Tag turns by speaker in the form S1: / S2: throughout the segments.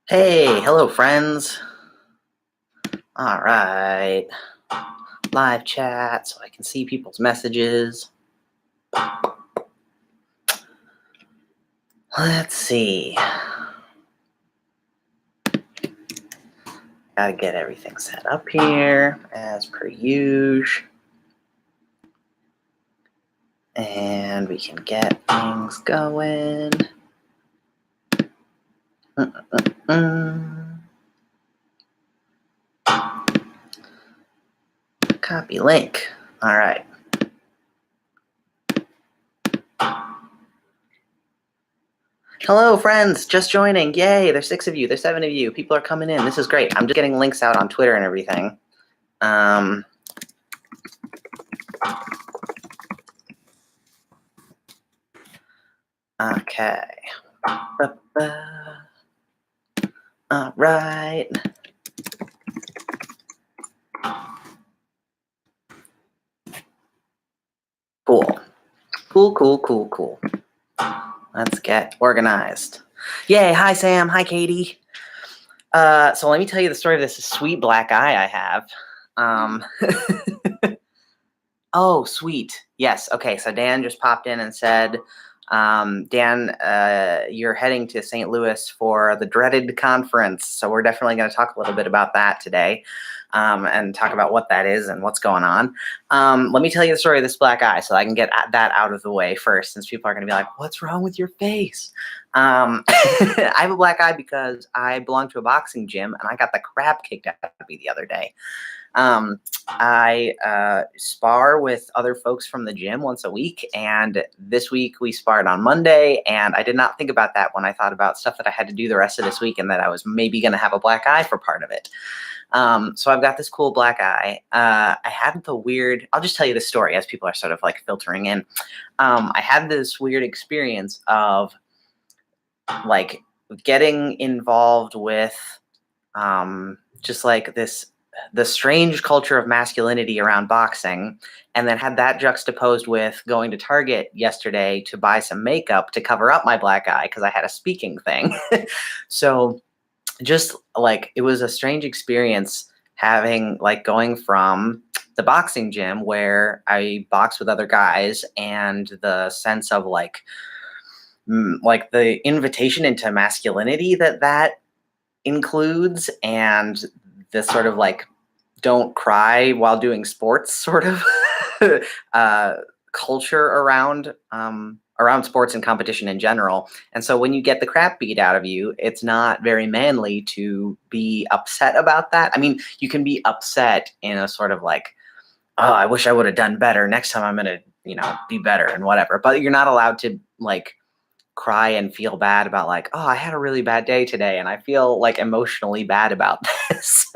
S1: Hey, hello friends. All right. Live chat so I can see people's messages. Let's see. Gotta get everything set up here as per usual. And we can get things going. Copy link. All right. Hello, friends. Just joining. Yay. There's 6 of you. There's 7 of you. People are coming in. This is great. I'm just getting links out on Twitter and everything. Okay. All right. Cool. Let's get organized. Yay. Hi, Sam. Hi, Katie. So let me tell you the story of this sweet black eye I have. Oh, sweet. Yes. Okay. So Dan just popped in and said, Dan, you're heading to St. Louis for the dreaded conference. So we're definitely going to talk a little bit about that today, and talk about what that is and what's going on. Let me tell you the story of this black eye so I can get that out of the way first, since people are going to be like, what's wrong with your face? I have a black eye because I belong to a boxing gym and I got the crap kicked out of me the other day. I spar with other folks from the gym once a week, and this week we sparred on Monday, and I did not think about that when I thought about stuff that I had to do the rest of this week and that I was maybe going to have a black eye for part of it. So I've got this cool black eye. I had the weird, I'll just tell you the story as people are sort of like filtering in. I had this weird experience of like getting involved with just like the strange culture of masculinity around boxing, and then had that juxtaposed with going to Target yesterday to buy some makeup to cover up my black eye because I had a speaking thing. So just like it was a strange experience having like going from the boxing gym where I box with other guys and the sense of like the invitation into masculinity that includes, and this sort of like don't cry while doing sports sort of culture around sports and competition in general. And so when you get the crap beat out of you, it's not very manly to be upset about that. I mean, you can be upset in a sort of like, oh, I wish I would have done better. Next time I'm going to, be better and whatever. But you're not allowed to like cry and feel bad about like, oh, I had a really bad day today and I feel like emotionally bad about this.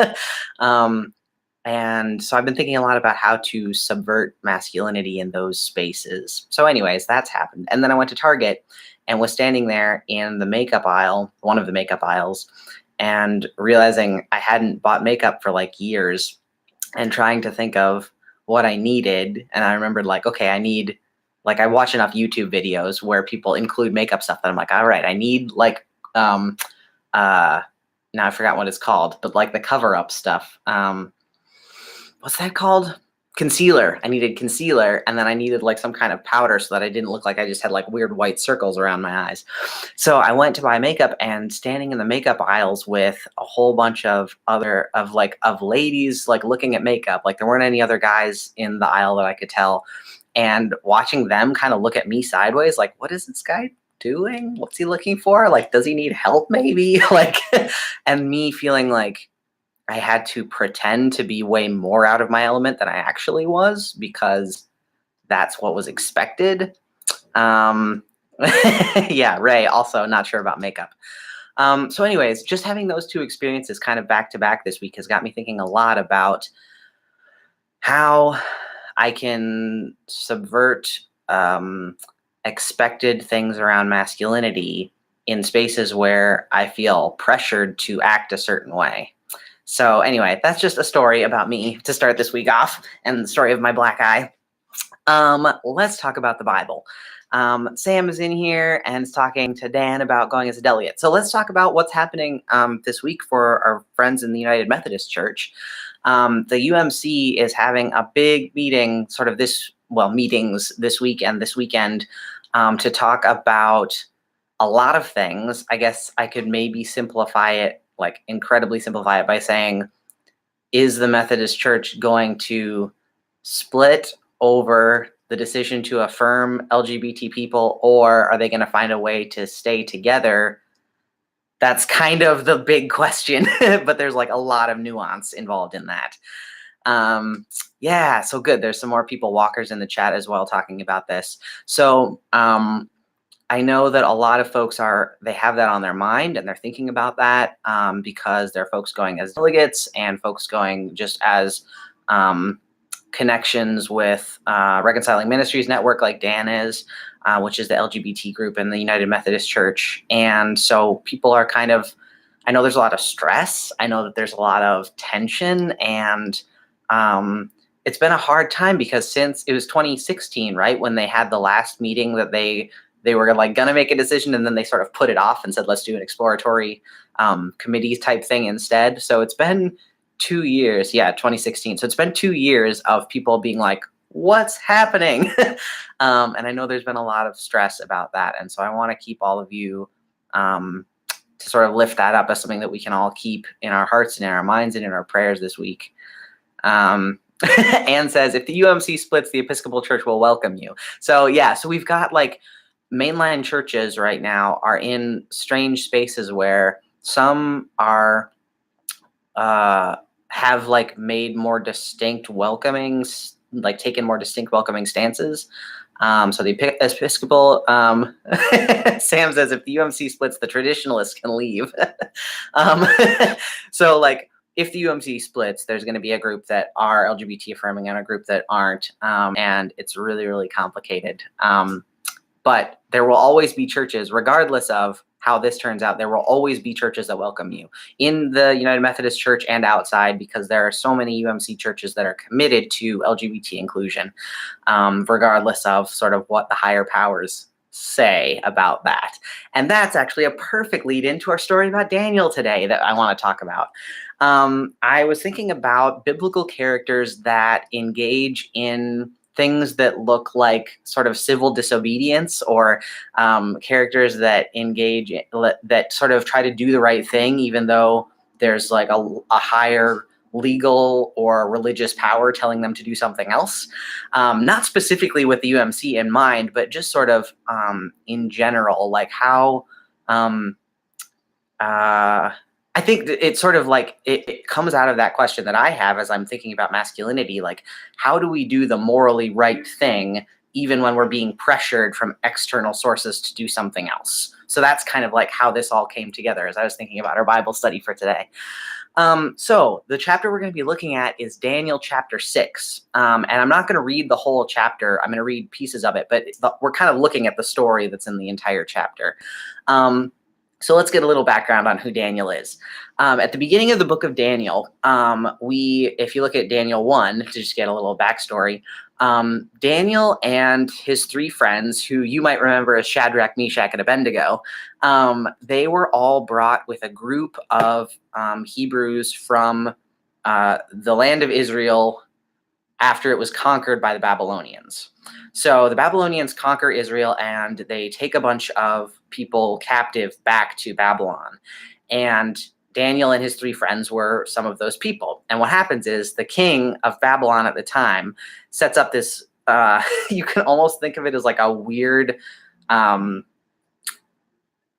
S1: And so I've been thinking a lot about how to subvert masculinity in those spaces. So anyways, that's happened. And then I went to Target and was standing there in the makeup aisle, one of the makeup aisles, and realizing I hadn't bought makeup for like years and trying to think of what I needed. And I remembered like, okay, I watch enough YouTube videos where people include makeup stuff that I'm like, all right, I need like, now I forgot what it's called, but like the cover up stuff. What's that called? Concealer. I needed concealer, and then I needed like some kind of powder so that I didn't look like I just had like weird white circles around my eyes. So I went to buy makeup, and standing in the makeup aisles with a whole bunch of ladies like looking at makeup, like there weren't any other guys in the aisle that I could tell, and watching them kind of look at me sideways, like, what is this guy doing? What's he looking for? Like, does he need help maybe? Like, and me feeling like I had to pretend to be way more out of my element than I actually was because that's what was expected. Yeah, Ray, also not sure about makeup. So anyways, just having those two experiences kind of back to back this week has got me thinking a lot about how I can subvert expected things around masculinity in spaces where I feel pressured to act a certain way. So anyway, that's just a story about me to start this week off, and the story of my black eye. Let's talk about the Bible. Sam is in here and is talking to Dan about going as a delegate. So let's talk about what's happening this week for our friends in the United Methodist Church. The UMC is having a big meeting, meetings this week and this weekend to talk about a lot of things. I guess I could maybe simplify it, like incredibly simplify it by saying, is the Methodist Church going to split over the decision to affirm LGBT people, or are they going to find a way to stay together? That's kind of the big question, but there's like a lot of nuance involved in that. Yeah, so good. There's some more people, walkers in the chat as well, talking about this. So I know that a lot of folks they have that on their mind and they're thinking about that because there are folks going as delegates and folks going just as connections with Reconciling Ministries Network, like Dan is, which is the LGBT group in the United Methodist Church. And so people are I know there's a lot of stress. I know that there's a lot of tension, and it's been a hard time because since it was 2016, right, when they had the last meeting that they were like gonna make a decision, and then they sort of put it off and said, let's do an exploratory committee type thing instead. So it's been 2 years, 2016. So it's been 2 years of people being like, what's happening? And I know there's been a lot of stress about that. And so I want to keep all of you to sort of lift that up as something that we can all keep in our hearts and in our minds and in our prayers this week. Anne says, if the UMC splits, the Episcopal Church will welcome you. So so we've got like mainline churches right now are in strange spaces where some are have like made more distinct welcomings, like taken more distinct welcoming stances. So the Episcopal, Sam says, if the UMC splits, the traditionalists can leave. So like if the UMC splits, there's going to be a group that are LGBT affirming and a group that aren't. And it's really, really complicated. But there will always be churches, regardless of how this turns out, there will always be churches that welcome you in the United Methodist Church and outside, because there are so many UMC churches that are committed to LGBT inclusion, regardless of sort of what the higher powers say about that. And that's actually a perfect lead into our story about Daniel today that I want to talk about. I was thinking about biblical characters that engage in things that look like sort of civil disobedience, or characters that engage, that sort of try to do the right thing, even though there's like a higher legal or religious power telling them to do something else. Not specifically with the UMC in mind, but just sort of in general, like how I think it's sort of like it comes out of that question that I have as I'm thinking about masculinity, like how do we do the morally right thing even when we're being pressured from external sources to do something else? So that's kind of like how this all came together as I was thinking about our Bible study for today. So the chapter we're going to be looking at is Daniel chapter 6. And I'm not going to read the whole chapter. I'm going to read pieces of it, but we're kind of looking at the story that's in the entire chapter. So let's get a little background on who Daniel is. At the beginning of the book of Daniel, if you look at Daniel 1, to just get a little backstory, Daniel and his 3 friends, who you might remember as Shadrach, Meshach, and Abednego, they were all brought with a group of Hebrews from the land of Israel after it was conquered by the Babylonians. So the Babylonians conquer Israel and they take a bunch of people captive back to Babylon. And Daniel and his 3 friends were some of those people. And what happens is the king of Babylon at the time sets up this, you can almost think of it as like a weird,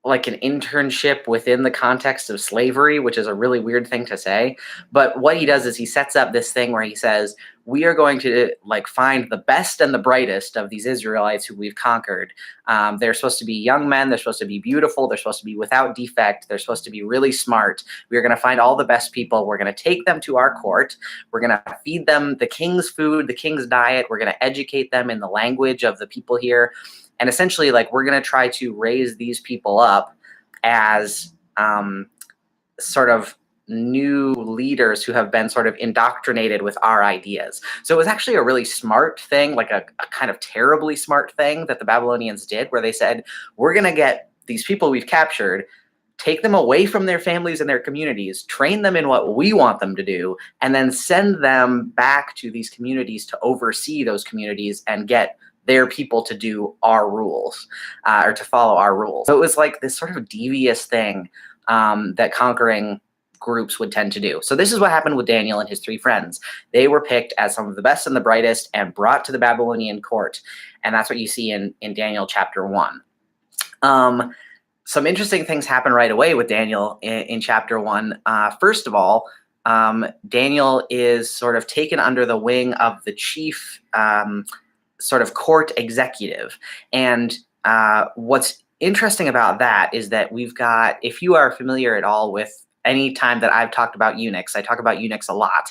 S1: like an internship within the context of slavery, which is a really weird thing to say. But what he does is he sets up this thing where he says, we are going to like find the best and the brightest of these Israelites who we've conquered. They're supposed to be young men. They're supposed to be beautiful. They're supposed to be without defect. They're supposed to be really smart. We're going to find all the best people. We're going to take them to our court. We're going to feed them the king's food, the king's diet. We're going to educate them in the language of the people here. And essentially, like, we're going to try to raise these people up as sort of new leaders who have been sort of indoctrinated with our ideas. So it was actually a really smart thing, like a kind of terribly smart thing that the Babylonians did, where they said, we're going to get these people we've captured, take them away from their families and their communities, train them in what we want them to do, and then send them back to these communities to oversee those communities and get their people to do our rules, or to follow our rules. So it was like this sort of devious thing that conquering groups would tend to do. So this is what happened with Daniel and his 3 friends. They were picked as some of the best and the brightest and brought to the Babylonian court. And that's what you see in Daniel chapter 1. Some interesting things happen right away with Daniel in chapter 1. First of all, Daniel is sort of taken under the wing of the chief sort of court executive. And what's interesting about that is that we've got, if you are familiar at all with any time that I've talked about eunuchs, I talk about eunuchs a lot,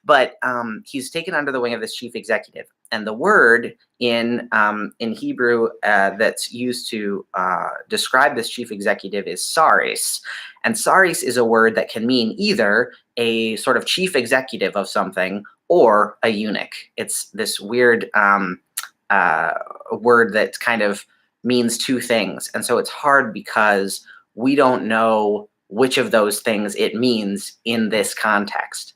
S1: but he's taken under the wing of this chief executive. And the word in Hebrew that's used to describe this chief executive is saris. And saris is a word that can mean either a sort of chief executive of something or a eunuch. It's this weird word that kind of means 2 things. And so it's hard because we don't know which of those things it means in this context.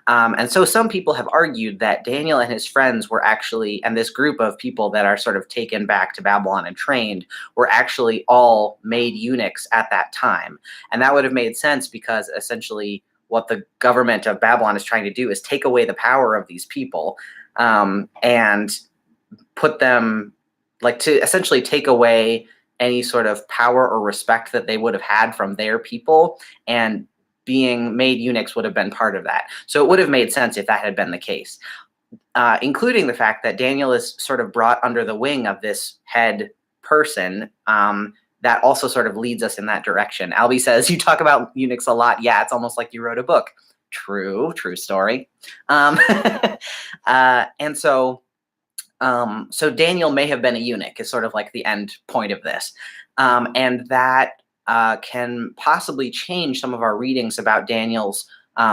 S1: And so some people have argued that Daniel and his friends were actually, and this group of people that are sort of taken back to Babylon and trained, were actually all made eunuchs at that time. And that would have made sense because essentially what the government of Babylon is trying to do is take away the power of these people and put them, like, to essentially take away any sort of power or respect that they would have had from their people, and being made eunuchs would have been part of that. So it would have made sense if that had been the case, including the fact that Daniel is sort of brought under the wing of this head person. That also sort of leads us in that direction. Albie says, you talk about eunuchs a lot. Yeah, it's almost like you wrote a book. True story. And so Daniel may have been a eunuch is sort of like the end point of this. And that can possibly change some of our readings about Daniel's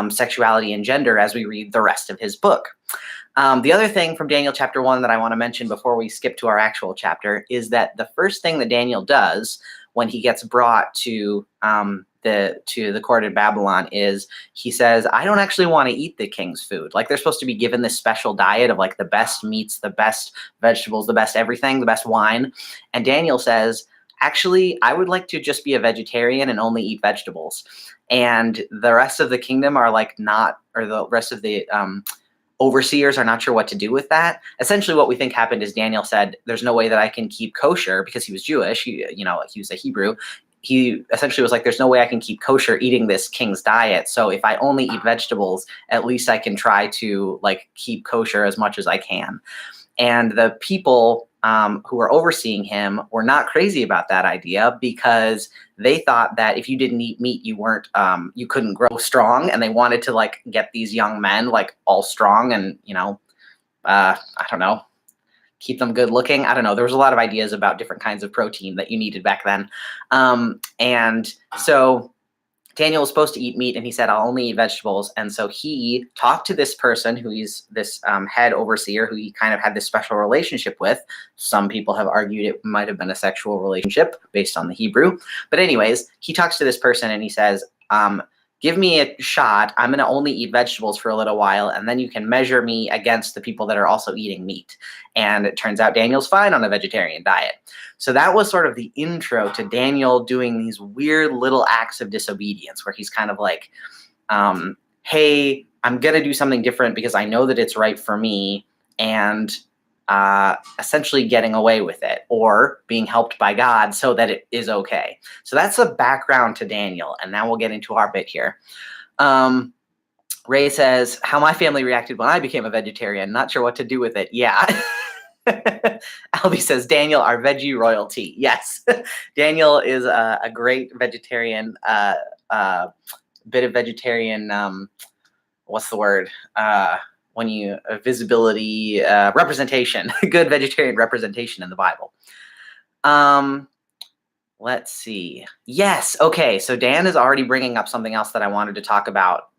S1: sexuality and gender as we read the rest of his book. The other thing from Daniel chapter 1 that I want to mention before we skip to our actual chapter is that the first thing that Daniel does when he gets brought to the court in Babylon is he says, I don't actually want to eat the king's food. Like, they're supposed to be given this special diet of like the best meats, the best vegetables, the best everything, the best wine. And Daniel says, actually, I would like to just be a vegetarian and only eat vegetables. And the rest of the kingdom are like not, or the rest of the overseers are not sure what to do with that. Essentially what we think happened is Daniel said, there's no way that I can keep kosher, because he was Jewish, he was a Hebrew. He essentially was like, there's no way I can keep kosher eating this king's diet. So if I only eat vegetables, at least I can try to like keep kosher as much as I can. And the people who were overseeing him were not crazy about that idea, because they thought that if you didn't eat meat, you weren't, you couldn't grow strong. And they wanted to like get these young men like all strong and, I don't know, keep them good looking. I don't know. There was a lot of ideas about different kinds of protein that you needed back then. And so Daniel was supposed to eat meat, and he said, I'll only eat vegetables. And so he talked to this person who he's this head overseer who he kind of had this special relationship with. Some people have argued it might have been a sexual relationship based on the Hebrew. But anyways, he talks to this person and he says, give me a shot. I'm going to only eat vegetables for a little while, and then you can measure me against the people that are also eating meat. And it turns out Daniel's fine on a vegetarian diet. So that was sort of the intro to Daniel doing these weird little acts of disobedience, where he's kind of like, hey, I'm going to do something different because I know that it's right for me, and essentially getting away with it, or being helped by God so that it is okay. So that's the background to Daniel. And now we'll get into our bit here. Ray says, how my family reacted when I became a vegetarian. Not sure what to do with it. Yeah. Albie says, Daniel, our veggie royalty. Yes. Daniel is a great vegetarian, bit of vegetarian, what's the word? When you visibility, representation, good vegetarian representation in the Bible. Let's see. Yes. Okay. So Dan is already bringing up something else that I wanted to talk about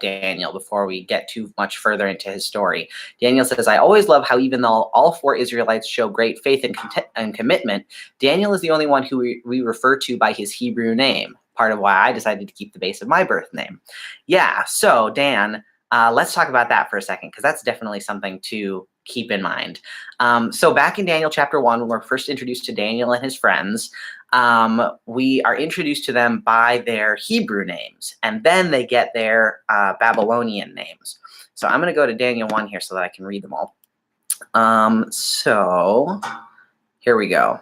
S1: Daniel before we get too much further into his story. Daniel says, "I always love how even though all four Israelites show great faith and commitment, Daniel is the only one who we refer to by his Hebrew name. Part of why I decided to keep the base of my birth name." Yeah. So Dan, let's talk about that for a second, because that's definitely something to keep in mind. So back in Daniel chapter 1, when we're first introduced to Daniel and his friends, we are introduced to them by their Hebrew names, and then they get their Babylonian names. So I'm going to go to Daniel 1 here so that I can read them all. So here we go.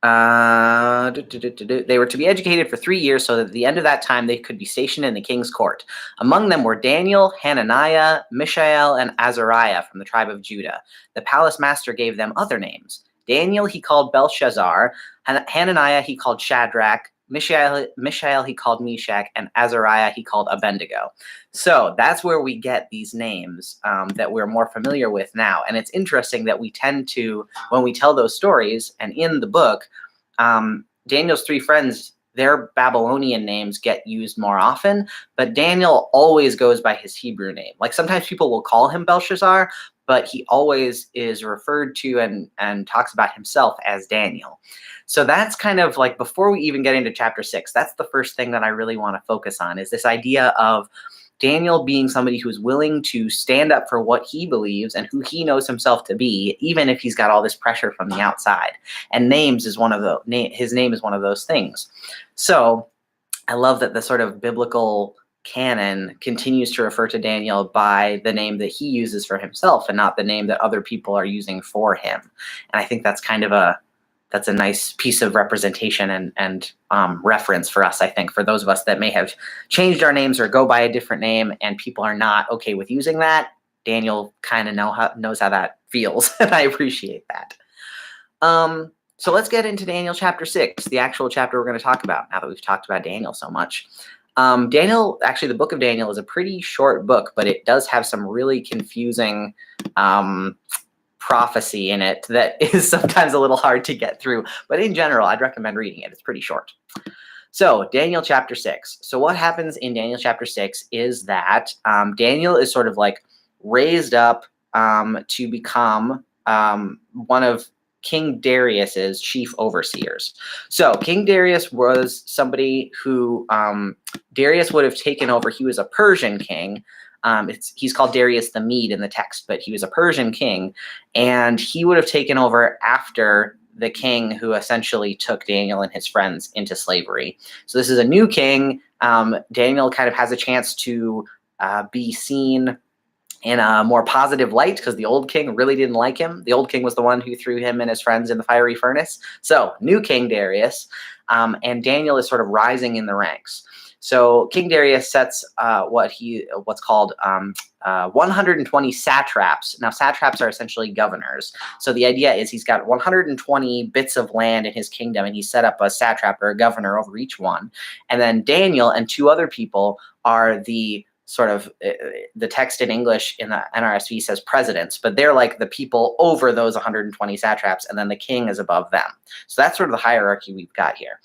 S1: They were to be educated for 3 years so that at the end of that time they could be stationed in the king's court. Among them were Daniel, Hananiah, Mishael, and Azariah from the tribe of Judah. The palace master gave them other names. Daniel he called Belshazzar, Hananiah he called Shadrach, Mishael he called Meshach, and Azariah he called Abednego. So that's where we get these names that we're more familiar with now. And it's interesting that we tend to, when we tell those stories, and in the book, Daniel's three friends, their Babylonian names get used more often, but Daniel always goes by his Hebrew name. Like sometimes people will call him Belshazzar, but he always is referred to and talks about himself as Daniel. So that's kind of like, before we even get into chapter 6, that's the first thing that I really want to focus on, is this idea of Daniel being somebody who's willing to stand up for what he believes and who he knows himself to be, even if he's got all this pressure from the outside. And his name is one of those things. So I love that the sort of biblical canon continues to refer to Daniel by the name that he uses for himself and not the name that other people are using for him. And I think that's kind of that's a nice piece of representation and reference for us, I think, for those of us that may have changed our names or go by a different name and people are not okay with using that. Daniel kind of knows how that feels, and I appreciate that. So let's get into Daniel chapter 6, the actual chapter we're going to talk about now that we've talked about Daniel so much. Actually, the book of Daniel is a pretty short book, but it does have some really confusing prophecy in it that is sometimes a little hard to get through. But in general, I'd recommend reading it. It's pretty short. So Daniel chapter 6. So what happens in Daniel chapter 6 is that Daniel is sort of like raised up to become one of King Darius's chief overseers. So King Darius was somebody who Darius would have taken over. He was a Persian king. He's called Darius the Mede in the text, but he was a Persian king, and he would have taken over after the king who essentially took Daniel and his friends into slavery. So this is a new king. Daniel kind of has a chance to be seen in a more positive light because the old king really didn't like him. The old king was the one who threw him and his friends in the fiery furnace. So new King Darius, and Daniel is sort of rising in the ranks. So King Darius sets what's called 120 satraps. Now satraps are essentially governors. So the idea is he's got 120 bits of land in his kingdom, and he set up a satrap or a governor over each one. And then Daniel and two other people are the sort of, the text in English in the NRSV says presidents, but they're like the people over those 120 satraps, and then the king is above them. So that's sort of the hierarchy we've got here.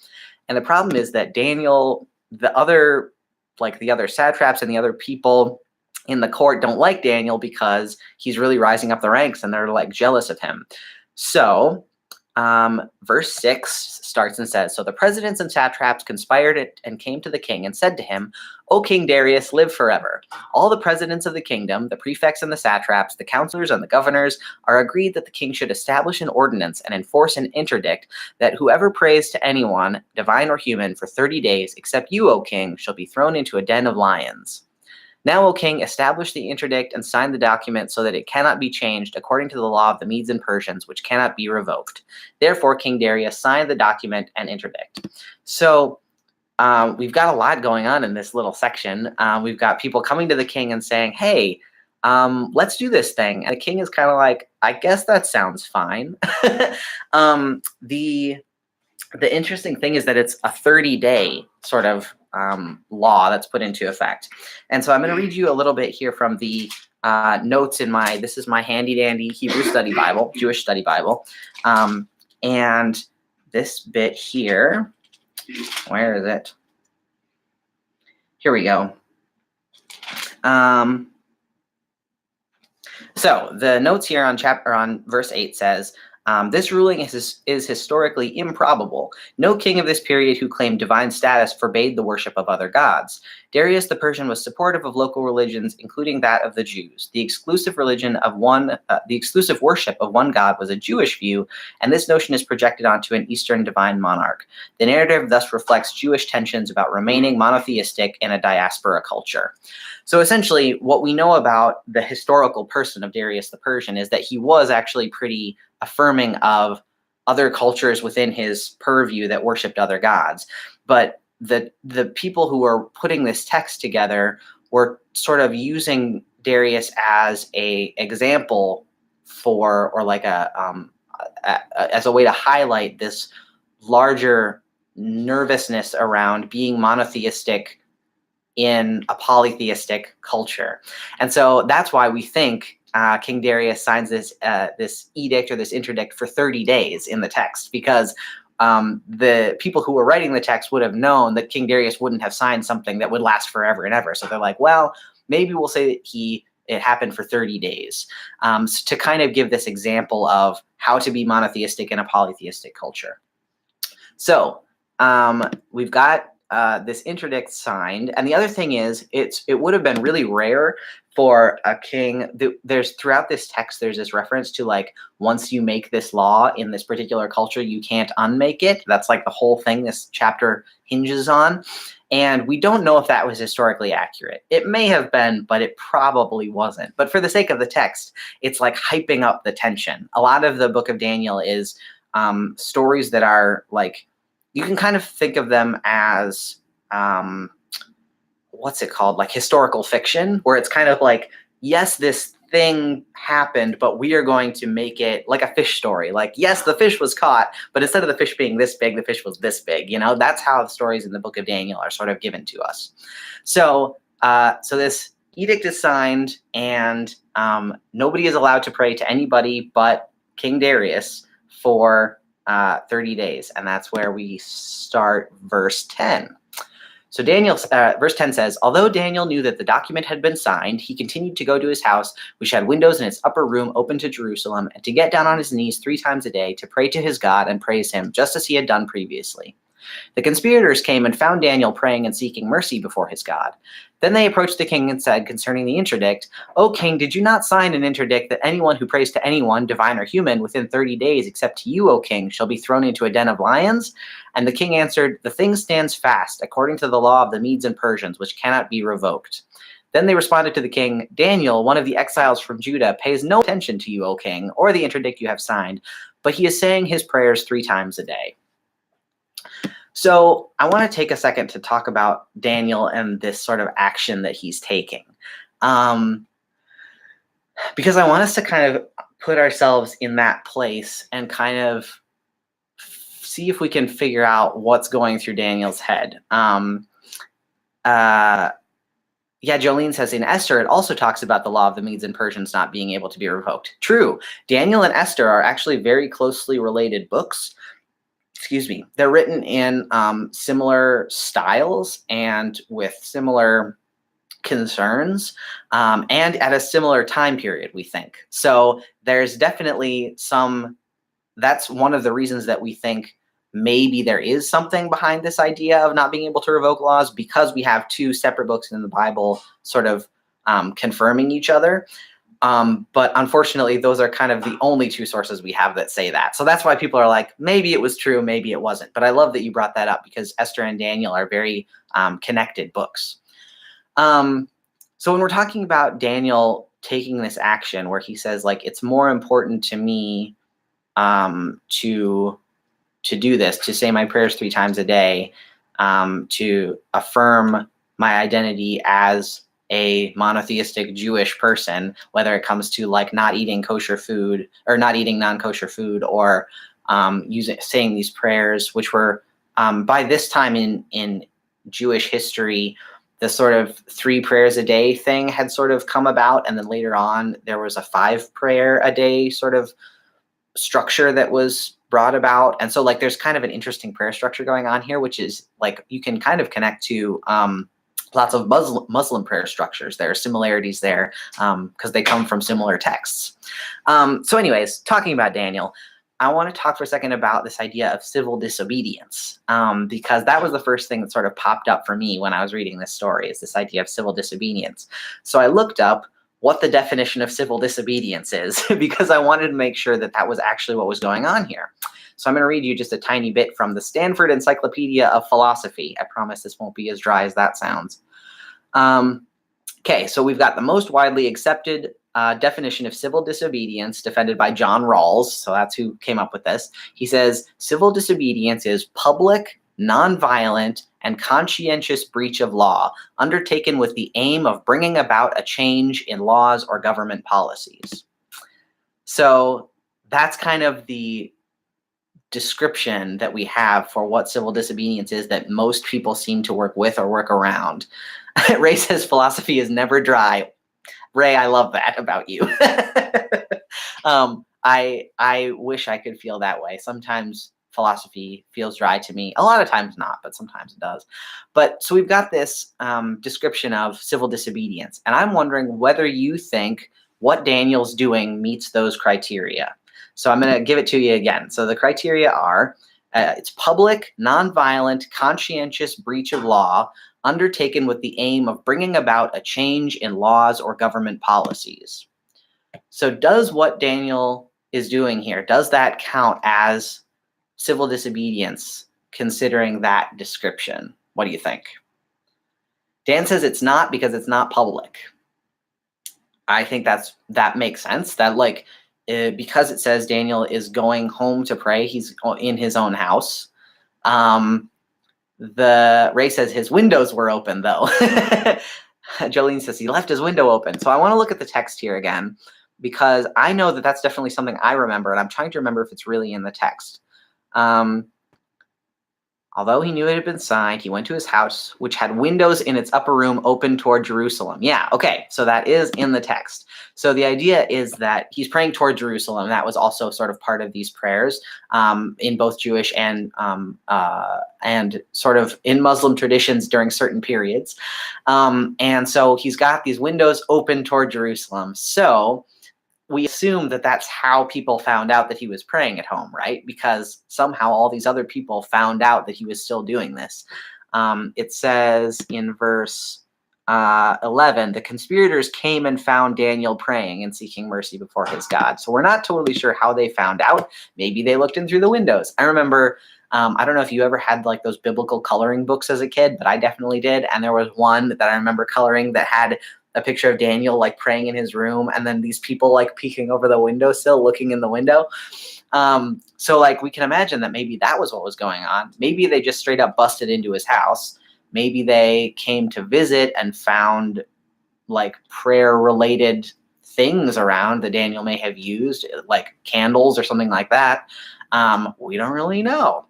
S1: And the problem is that Daniel, the other satraps and the other people in the court don't like Daniel because he's really rising up the ranks and they're like jealous of him. So verse 6 starts and says, "So the presidents and satraps conspired and came to the king and said to him, 'O King Darius, live forever. All the presidents of the kingdom, the prefects and the satraps, the counselors and the governors are agreed that the king should establish an ordinance and enforce an interdict that whoever prays to anyone, divine or human, for 30 days, except you, O king, shall be thrown into a den of lions. Now, O king, establish the interdict and sign the document so that it cannot be changed according to the law of the Medes and Persians, which cannot be revoked.' Therefore, King Darius signed the document and interdict." So we've got a lot going on in this little section. We've got people coming to the king and saying, "Hey, let's do this thing." And the king is kind of like, "I guess that sounds fine." The interesting thing is that it's a 30-day sort of law that's put into effect. And so I'm going to read you a little bit here from the notes in this is my handy dandy Hebrew study Bible, Jewish study Bible. And this bit here. Where is it? Here we go. So the notes here on verse 8 says, this ruling is historically improbable. No king of this period who claimed divine status forbade the worship of other gods. Darius the Persian was supportive of local religions, including that of the Jews. The exclusive worship of one god was a Jewish view, and this notion is projected onto an Eastern divine monarch. The narrative thus reflects Jewish tensions about remaining monotheistic in a diaspora culture. So essentially, what we know about the historical person of Darius the Persian is that he was actually pretty affirming of other cultures within his purview that worshipped other gods. But the people who were putting this text together were sort of using Darius as a example for, or like as a way to highlight this larger nervousness around being monotheistic in a polytheistic culture. And so that's why we think King Darius signs this edict or this interdict for 30 days in the text, because the people who were writing the text would have known that King Darius wouldn't have signed something that would last forever and ever. So they're like, well, maybe we'll say that it happened for 30 days to kind of give this example of how to be monotheistic in a polytheistic culture. So we've got this interdict signed, and the other thing is, it would have been really rare for a king. There's throughout this text, there's this reference to like, once you make this law in this particular culture, you can't unmake it. That's like the whole thing this chapter hinges on. And we don't know if that was historically accurate. It may have been, but it probably wasn't. But for the sake of the text, it's like hyping up the tension. A lot of the book of Daniel is stories that are like, you can kind of think of them as, what's it called? Like historical fiction, where it's kind of like, yes, this thing happened, but we are going to make it like a fish story. Like, yes, the fish was caught, but instead of the fish being this big, the fish was this big. You know, that's how the stories in the book of Daniel are sort of given to us. So, so this edict is signed, and nobody is allowed to pray to anybody but King Darius for 30 days. And that's where we start verse 10. So verse 10 says, although Daniel knew that the document had been signed, he continued to go to his house, which had windows in its upper room open to Jerusalem, and to get down on his knees 3 times a day to pray to his God and praise him, just as he had done previously. The conspirators came and found Daniel praying and seeking mercy before his God. Then they approached the king and said concerning the interdict, O king, did you not sign an interdict that anyone who prays to anyone, divine or human, within 30 days, except to you, O king, shall be thrown into a den of lions? And the king answered, the thing stands fast, according to the law of the Medes and Persians, which cannot be revoked. Then they responded to the king, Daniel, one of the exiles from Judah, pays no attention to you, O king, or the interdict you have signed, but he is saying his prayers 3 times a day. So I want to take a second to talk about Daniel and this sort of action that he's taking. Because I want us to kind of put ourselves in that place and kind of see if we can figure out what's going through Daniel's head. Yeah, Jolene says in Esther, it also talks about the law of the Medes and Persians not being able to be revoked. True. Daniel and Esther are actually very closely related books. Excuse me, they're written in similar styles and with similar concerns and at a similar time period, we think. So there's definitely that's one of the reasons that we think maybe there is something behind this idea of not being able to revoke laws, because we have 2 separate books in the Bible sort of confirming each other. But unfortunately, those are kind of the only 2 sources we have that say that. So that's why people are like, maybe it was true, maybe it wasn't. But I love that you brought that up, because Esther and Daniel are very connected books. So when we're talking about Daniel taking this action where he says, like, it's more important to me to do this, to say my prayers 3 times a day, to affirm my identity as a monotheistic Jewish person, whether it comes to like not eating kosher food or not eating non-kosher food, or saying these prayers, which were by this time in Jewish history, the sort of 3 prayers a day thing had sort of come about, and then later on there was a 5 prayer a day sort of structure that was brought about. And so like there's kind of an interesting prayer structure going on here, which is like you can kind of connect to lots of Muslim prayer structures. There are similarities there because they come from similar texts. So anyways, talking about Daniel, I want to talk for a second about this idea of civil disobedience, because that was the first thing that sort of popped up for me when I was reading this story, is this idea of civil disobedience. So I looked up what the definition of civil disobedience is because I wanted to make sure that that was actually what was going on here. So I'm going to read you just a tiny bit from the Stanford Encyclopedia of Philosophy. I promise this won't be as dry as that sounds. Okay, so we've got the most widely accepted definition of civil disobedience defended by John Rawls. So that's who came up with this. He says, civil disobedience is public, nonviolent, and conscientious breach of law undertaken with the aim of bringing about a change in laws or government policies. So that's kind of the description that we have for what civil disobedience is that most people seem to work with or work around. Ray says philosophy is never dry. Ray, I love that about you. I wish I could feel that way. Sometimes philosophy feels dry to me. A lot of times not, but sometimes it does. But so we've got this description of civil disobedience, and I'm wondering whether you think what Daniel's doing meets those criteria. So I'm going to give it to you again. So the criteria are, it's public, nonviolent, conscientious breach of law undertaken with the aim of bringing about a change in laws or government policies. So does what Daniel is doing here, does that count as civil disobedience, considering that description? What do you think? Dan says it's not because it's not public. I think that makes sense. That like, because it says Daniel is going home to pray, he's in his own house. The Ray says his windows were open though. Jolene says he left his window open. So I want to look at the text here again, because I know that that's definitely something I remember, and I'm trying to remember if it's really in the text. Although he knew it had been signed, he went to his house, which had windows in its upper room open toward Jerusalem. Yeah, okay, so that is in the text. So the idea is that he's praying toward Jerusalem. That was also sort of part of these prayers in both Jewish and sort of in Muslim traditions during certain periods. And so he's got these windows open toward Jerusalem. So we assume that that's how people found out that he was praying at home, right? Because somehow all these other people found out that he was still doing this. It says in verse 11, the conspirators came and found Daniel praying and seeking mercy before his God. So we're not totally sure how they found out. Maybe they looked in through the windows. I remember, I don't know if you ever had like those biblical coloring books as a kid, but I definitely did. And there was one that I remember coloring that had a picture of Daniel like praying in his room, and then these people like peeking over the windowsill, looking in the window. So like we can imagine that maybe that was what was going on. Maybe they just straight up busted into his house. Maybe they came to visit and found like prayer related things around that Daniel may have used, like candles or something like that. We don't really know.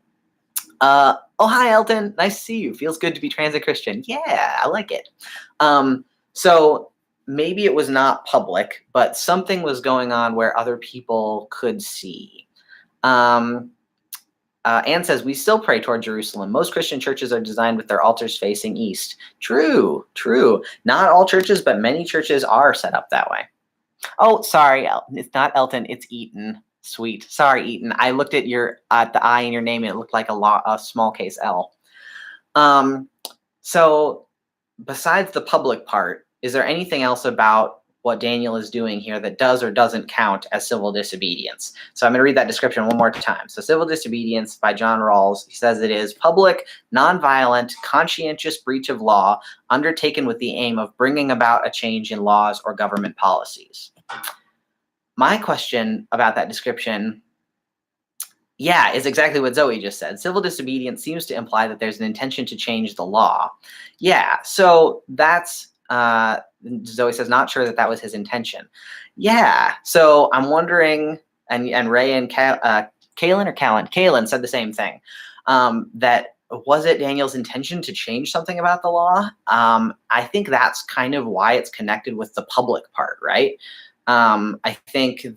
S1: Oh, hi, Elton. Nice to see you. Feels good to be transit Christian. Yeah, I like it. So maybe it was not public, but something was going on where other people could see. Anne says, we still pray toward Jerusalem. Most Christian churches are designed with their altars facing east. True, true. Not all churches, but many churches are set up that way. Oh, sorry, it's not Elton, it's Eaton. Sweet. Sorry, Eaton. I looked at the I in your name, and it looked like a small case L. So besides the public part, is there anything else about what Daniel is doing here that does or doesn't count as civil disobedience? So I'm going to read that description one more time. So civil disobedience by John Rawls, he says it is public, nonviolent, conscientious breach of law undertaken with the aim of bringing about a change in laws or government policies. My question about that description, yeah, is exactly what Zoe just said. Civil disobedience seems to imply that there's an intention to change the law. Yeah, so that's, Zoe says, not sure that was his intention. Yeah, so I'm wondering, and Ray and Kaylin said the same thing, that was it Daniel's intention to change something about the law? I think that's kind of why it's connected with the public part, right? I think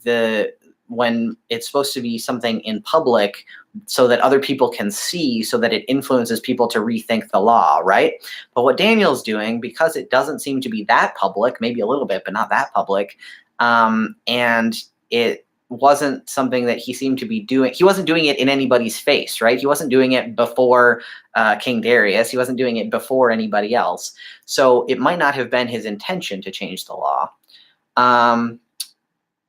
S1: when it's supposed to be something in public so that other people can see, so that it influences people to rethink the law, right? But what Daniel's doing, because it doesn't seem to be that public, maybe a little bit, but not that public, and it wasn't something that he seemed to be doing. He wasn't doing it in anybody's face, right? He wasn't doing it before King Darius. He wasn't doing it before anybody else. So it might not have been his intention to change the law.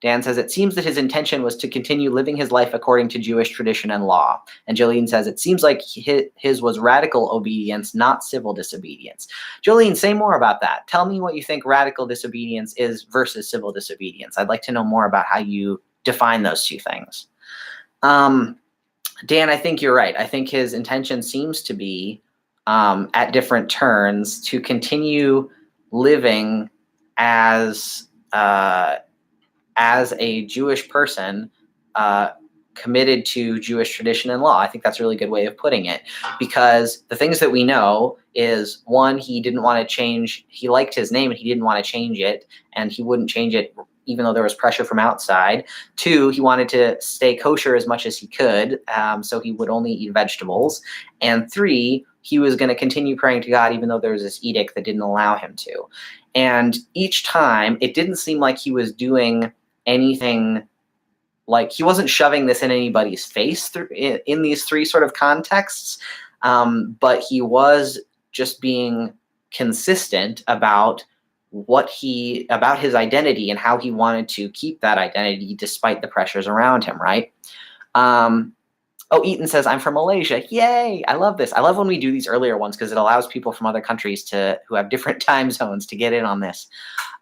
S1: Dan says, it seems that his intention was to continue living his life according to Jewish tradition and law. And Jolene says, it seems like his was radical obedience, not civil disobedience. Jolene, say more about that. Tell me what you think radical disobedience is versus civil disobedience. I'd like to know more about how you define those two things. Dan, I think you're right. I think his intention seems to be, at different turns, to continue living as a Jewish person committed to Jewish tradition and law. I think that's a really good way of putting it, because the things that we know is, one, he didn't want to change. He liked his name and he didn't want to change it, and he wouldn't change it even though there was pressure from outside. Two, he wanted to stay kosher as much as he could, so he would only eat vegetables. And three, he was going to continue praying to God even though there was this edict that didn't allow him to. And each time, it didn't seem like he was doing anything, like he wasn't shoving this in anybody's face in these three sort of contexts, but he was just being consistent about about his identity and how he wanted to keep that identity despite the pressures around him, right? Oh, Eaton says, I'm from Malaysia. Yay! I love this. I love when we do these earlier ones because it allows people from other countries who have different time zones to get in on this.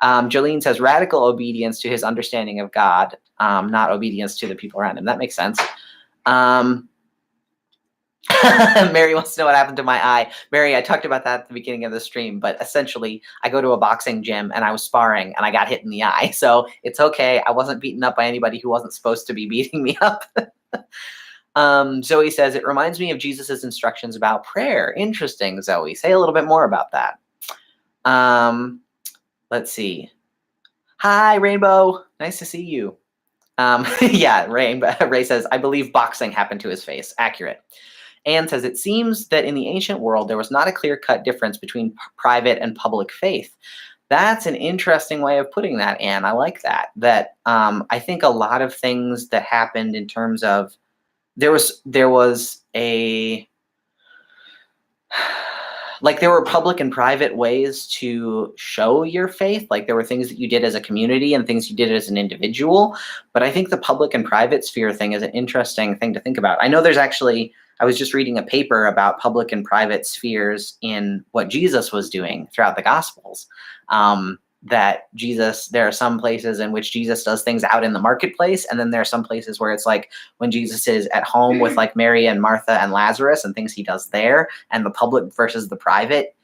S1: Jolene says, radical obedience to his understanding of God, not obedience to the people around him. That makes sense. Mary wants to know what happened to my eye. Mary, I talked about that at the beginning of the stream, but essentially I go to a boxing gym and I was sparring and I got hit in the eye. So it's okay. I wasn't beaten up by anybody who wasn't supposed to be beating me up. Zoe says, it reminds me of Jesus's instructions about prayer. Interesting, Zoe. Say a little bit more about that. Let's see. Hi, Rainbow. Nice to see you. Yeah, Ray says, I believe boxing happened to his face. Accurate. Anne says, it seems that in the ancient world, there was not a clear-cut difference between private and public faith. That's an interesting way of putting that, Anne. I like that. I think a lot of things that happened in terms of, there was a, like, there were public and private ways to show your faith. Like, there were things that you did as a community and things you did as an individual. But I think the public and private sphere thing is an interesting thing to think about. I know there's actually, I was just reading a paper about public and private spheres in what Jesus was doing throughout the Gospels. That there are some places in which Jesus does things out in the marketplace, and then there are some places where it's like when Jesus is at home with like Mary and Martha and Lazarus and things he does there, and the public versus the private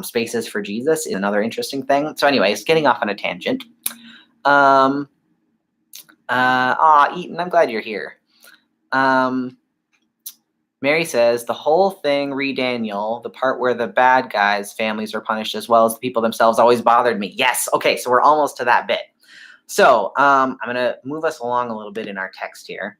S1: spaces for Jesus is another interesting thing. So anyways, getting off on a tangent. Eaton, I'm glad you're here. Mary says, the whole thing, read Daniel, the part where the bad guys' families are punished as well as the people themselves, always bothered me. Yes. Okay, so we're almost to that bit. So I'm going to move us along a little bit in our text here.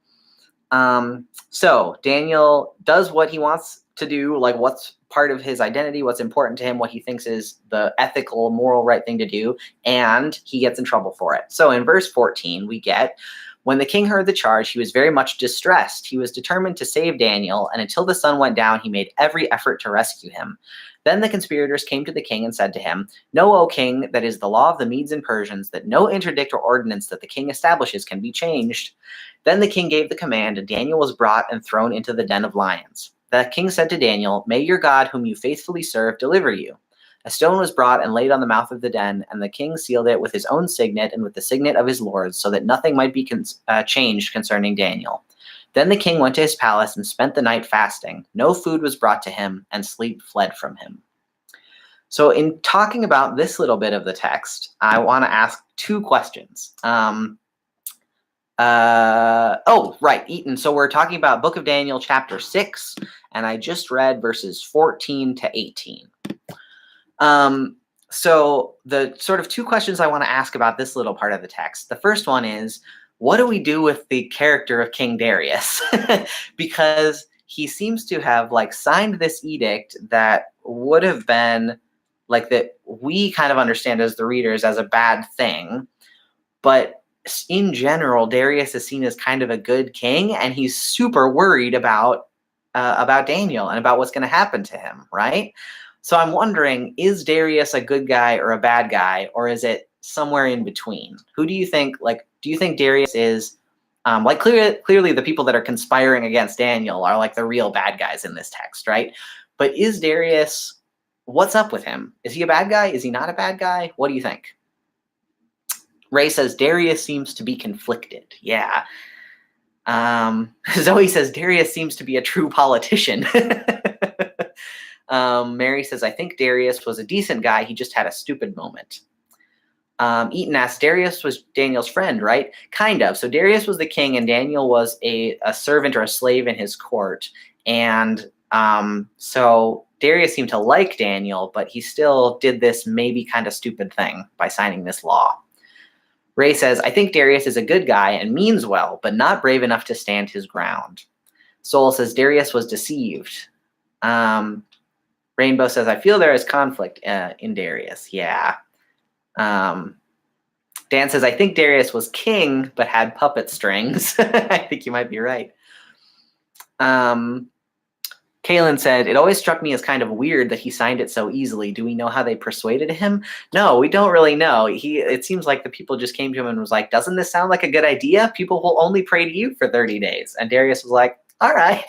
S1: So Daniel does what he wants to do, like what's part of his identity, what's important to him, what he thinks is the ethical, moral, right thing to do, and he gets in trouble for it. So in verse 14, we get, when the king heard the charge, he was very much distressed. He was determined to save Daniel, and until the sun went down, he made every effort to rescue him. Then the conspirators came to the king and said to him, know, O king, that is the law of the Medes and Persians, that no interdict or ordinance that the king establishes can be changed. Then the king gave the command, and Daniel was brought and thrown into the den of lions. The king said to Daniel, may your God, whom you faithfully serve, deliver you. A stone was brought and laid on the mouth of the den, and the king sealed it with his own signet and with the signet of his lords, so that nothing might be changed concerning Daniel. Then the king went to his palace and spent the night fasting. No food was brought to him, and sleep fled from him. So in talking about this little bit of the text, I want to ask two questions. Oh, right, Eaton. So we're talking about Book of Daniel, chapter 6, and I just read verses 14 to 18. So the sort of two questions I want to ask about this little part of the text. The first one is, what do we do with the character of King Darius? Because he seems to have like signed this edict that would have been like that we kind of understand as the readers as a bad thing, but in general, Darius is seen as kind of a good king, and he's super worried about Daniel and about what's going to happen to him, right? So I'm wondering, is Darius a good guy or a bad guy, or is it somewhere in between? Who do you think? Like, do you think Darius is like clearly the people that are conspiring against Daniel are like the real bad guys in this text, right? But is Darius? What's up with him? Is he a bad guy? Is he not a bad guy? What do you think? Ray says Darius seems to be conflicted. Yeah. Zoe says Darius seems to be a true politician. Mary says, I think Darius was a decent guy. He just had a stupid moment. Eaton asks, Darius was Daniel's friend, right? Kind of. So Darius was the king, and Daniel was a servant or a slave in his court. And so Darius seemed to like Daniel, but he still did this maybe kind of stupid thing by signing this law. Ray says, I think Darius is a good guy and means well, but not brave enough to stand his ground. Soul says, Darius was deceived. Rainbow says, I feel there is conflict in Darius. Yeah. Dan says, I think Darius was king, but had puppet strings. I think you might be right. Kaylin said, it always struck me as kind of weird that he signed it so easily. Do we know how they persuaded him? No, we don't really know. It seems like the people just came to him and was like, doesn't this sound like a good idea? People will only pray to you for 30 days. And Darius was like, all right.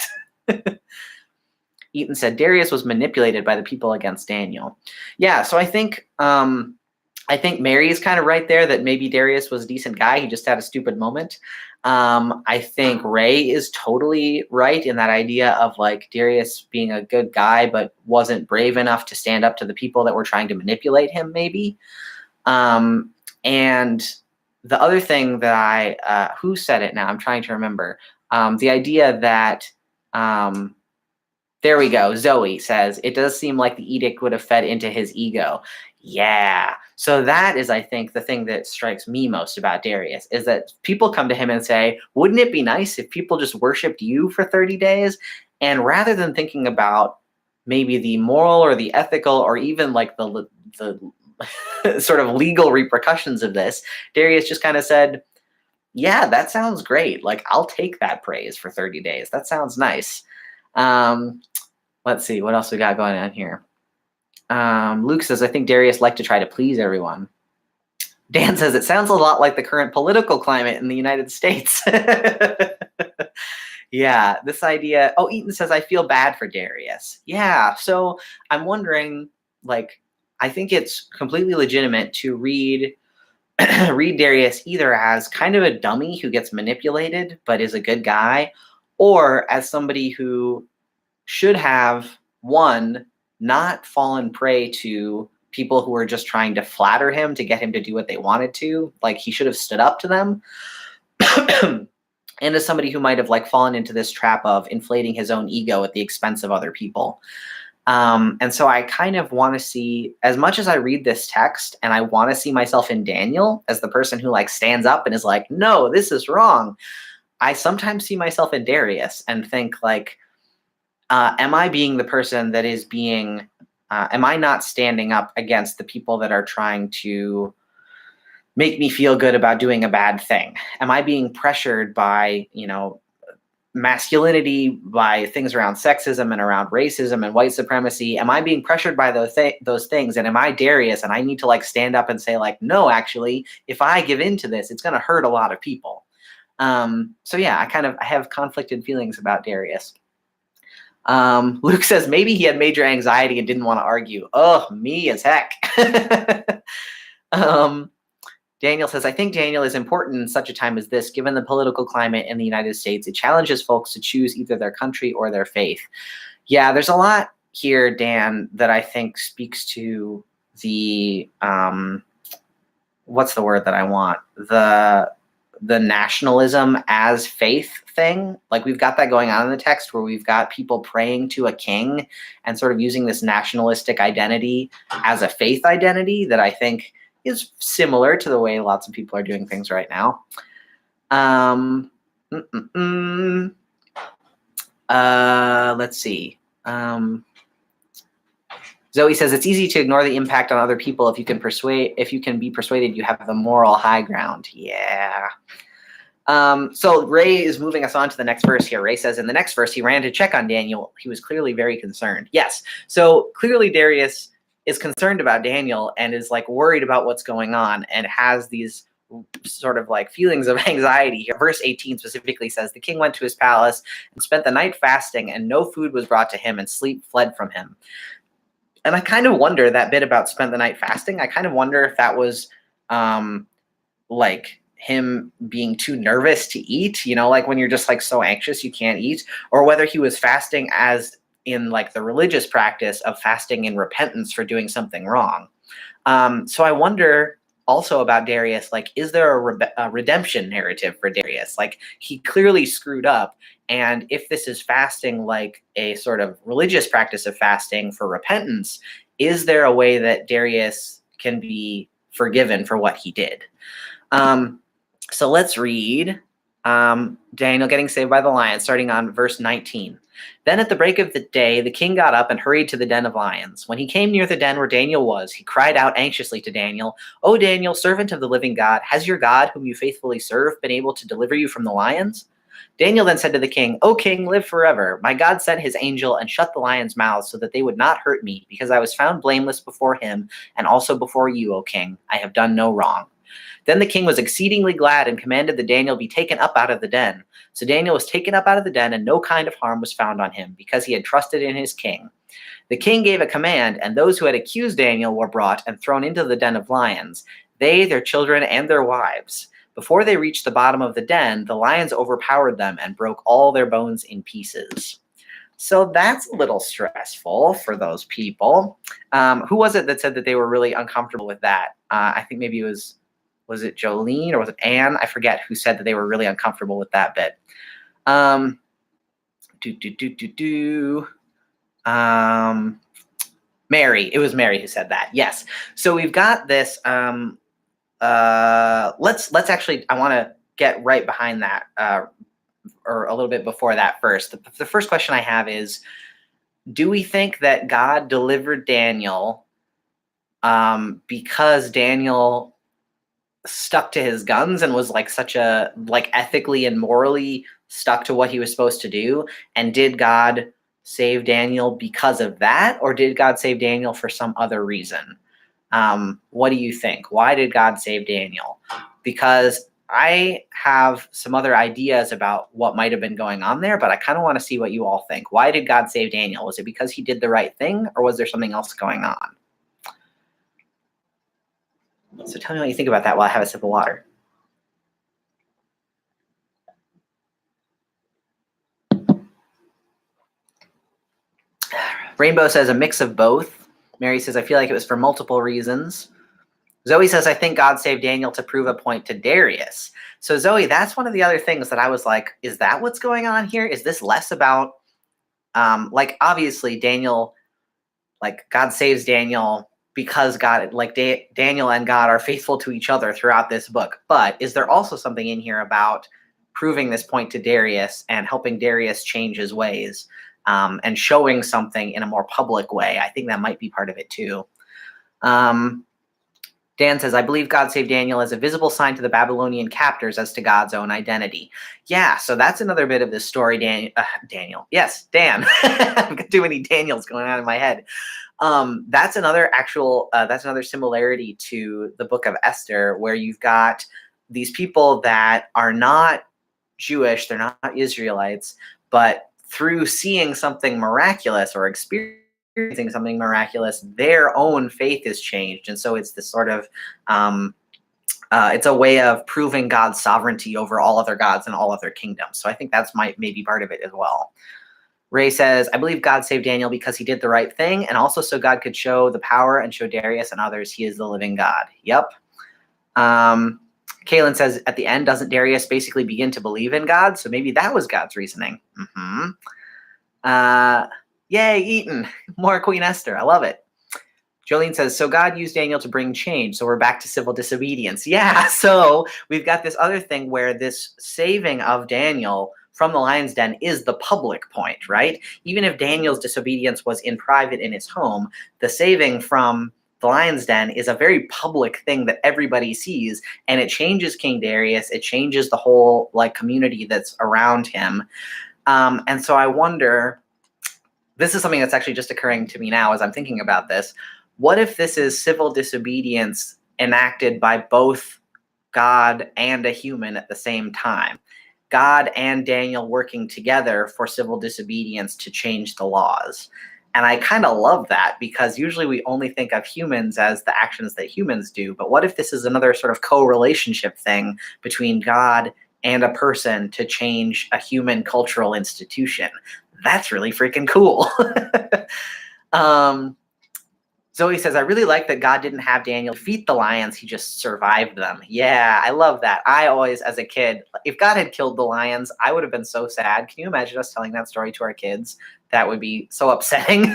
S1: Eaton said, Darius was manipulated by the people against Daniel. Yeah, so I think Mary is kind of right there that maybe Darius was a decent guy. He just had a stupid moment. I think Ray is totally right in that idea of like Darius being a good guy, but wasn't brave enough to stand up to the people that were trying to manipulate him, maybe. And the other thing that who said it now? I'm trying to remember. The idea that, there we go. Zoe says, it does seem like the edict would have fed into his ego. Yeah. So that is, I think, the thing that strikes me most about Darius is that people come to him and say, wouldn't it be nice if people just worshiped you for 30 days? And rather than thinking about maybe the moral or the ethical or even like the sort of legal repercussions of this, Darius just kind of said, yeah, that sounds great. Like, I'll take that praise for 30 days. That sounds nice. Let's see, what else we got going on here? Luke says, I think Darius liked to try to please everyone. Dan says, it sounds a lot like the current political climate in the United States. Yeah, this idea. Oh, Eaton says, I feel bad for Darius. Yeah, so I'm wondering, like, I think it's completely legitimate to read Darius either as kind of a dummy who gets manipulated but is a good guy, or as somebody who should have, one, not fallen prey to people who were just trying to flatter him to get him to do what they wanted to. Like, he should have stood up to them. And as somebody who might have like fallen into this trap of inflating his own ego at the expense of other people. And so I kind of want to see, as much as I read this text and I want to see myself in Daniel as the person who like stands up and is like, no, this is wrong. I sometimes see myself in Darius and think like, am I being the person that is being, am I not standing up against the people that are trying to make me feel good about doing a bad thing? Am I being pressured by, masculinity, by things around sexism and around racism and white supremacy? Am I being pressured by those things? And am I Darius and I need to like stand up and say like, no, actually, if I give in to this, it's going to hurt a lot of people. So yeah, I have conflicted feelings about Darius. Luke says maybe he had major anxiety and didn't want to argue. Oh, me as heck. Daniel says, I think Daniel is important in such a time as this, given the political climate in the United States. It challenges folks to choose either their country or their faith. Yeah, there's a lot here, Dan, that I think speaks to the, what's the word that I want? The nationalism as faith thing. Like, we've got that going on in the text where we've got people praying to a king and sort of using this nationalistic identity as a faith identity that I think is similar to the way lots of people are doing things right now. Um, let's see. Zoe says it's easy to ignore the impact on other people if you can be persuaded you have the moral high ground. Yeah. So Ray is moving us on to the next verse here. Ray says in the next verse, he ran to check on Daniel. He was clearly very concerned. Yes. So clearly Darius is concerned about Daniel and is like worried about what's going on and has these sort of like feelings of anxiety here. Verse 18 specifically says the king went to his palace and spent the night fasting, and no food was brought to him, and sleep fled from him. And I kind of wonder that bit about spent the night fasting. I kind of wonder if that was like him being too nervous to eat, you know, like when you're just like so anxious you can't eat, or whether he was fasting as in like the religious practice of fasting in repentance for doing something wrong. So I wonder also about Darius, like, is there a redemption narrative for Darius? Like, he clearly screwed up. And if this is fasting like a sort of religious practice of fasting for repentance, is there a way that Darius can be forgiven for what he did? So let's read Daniel getting saved by the lion, starting on verse 19. Then at the break of the day, the king got up and hurried to the den of lions. When he came near the den where Daniel was, he cried out anxiously to Daniel, "O Daniel, servant of the living God, has your God, whom you faithfully serve, been able to deliver you from the lions?" Daniel then said to the king, "O king, live forever. My God sent his angel and shut the lions' mouths so that they would not hurt me, because I was found blameless before him and also before you, O king. I have done no wrong." Then the king was exceedingly glad and commanded that Daniel be taken up out of the den. So Daniel was taken up out of the den, and no kind of harm was found on him, because he had trusted in his king. The king gave a command, and those who had accused Daniel were brought and thrown into the den of lions, they, their children, and their wives. Before they reached the bottom of the den, the lions overpowered them and broke all their bones in pieces. So that's a little stressful for those people. Who was it that said that they were really uncomfortable with that? I think maybe it was it Jolene or was it Anne? I forget who said that they were really uncomfortable with that bit. Mary. It was Mary who said that. Yes. So we've got this. Let's actually. I want to get right behind that, or a little bit before that first. The first question I have is: do we think that God delivered Daniel because Daniel stuck to his guns and was like such a ethically and morally stuck to what he was supposed to do? And did God save Daniel because of that, or did God save Daniel for some other reason? What do you think? Why did God save Daniel? Because I have some other ideas about what might have been going on there, but I kind of want to see what you all think. Why did God save Daniel? Was it because he did the right thing, or was there something else going on? So tell me what you think about that while I have a sip of water. Rainbow says a mix of both. Mary says, I feel like it was for multiple reasons. Zoe says, I think God saved Daniel to prove a point to Darius. So Zoe, that's one of the other things that I was like, is that what's going on here? Is this less about, like, obviously Daniel, like God saves Daniel because God, like Daniel and God are faithful to each other throughout this book. But is there also something in here about proving this point to Darius and helping Darius change his ways, and showing something in a more public way? I think that might be part of it too. Dan says, I believe God saved Daniel as a visible sign to the Babylonian captors as to God's own identity. Yeah, so that's another bit of this story, Daniel. Yes, Dan. I've got too many Daniels going on in my head. That's another similarity to the book of Esther, where you've got these people that are not Jewish, they're not Israelites, but through seeing something miraculous or experiencing something miraculous, their own faith is changed. And so it's this sort of, it's a way of proving God's sovereignty over all other gods and all other kingdoms. So I think that's maybe part of it as well. Ray says, I believe God saved Daniel because he did the right thing, and also so God could show the power and show Darius and others he is the living God. Yep. Kaylin says, at the end, doesn't Darius basically begin to believe in God? So maybe that was God's reasoning. Yay, Eaton. More Queen Esther. I love it. Jolene says, so God used Daniel to bring change. So we're back to civil disobedience. Yeah. So we've got this other thing where this saving of Daniel from the lion's den is the public point, right? Even if Daniel's disobedience was in private in his home, the saving from the lion's den is a very public thing that everybody sees, and it changes King Darius. It changes the whole like community that's around him. And so I wonder, this is something that's actually just occurring to me now as I'm thinking about this. What if this is civil disobedience enacted by both God and a human at the same time? God and Daniel working together for civil disobedience to change the laws. And I kind of love that, because usually we only think of humans as the actions that humans do. But what if this is another sort of co-relationship thing between God and a person to change a human cultural institution? That's really freaking cool. Zoe says, I really like that God didn't have Daniel defeat the lions. He just survived them. Yeah, I love that. I always, as a kid, if God had killed the lions, I would have been so sad. Can you imagine us telling that story to our kids? That would be so upsetting.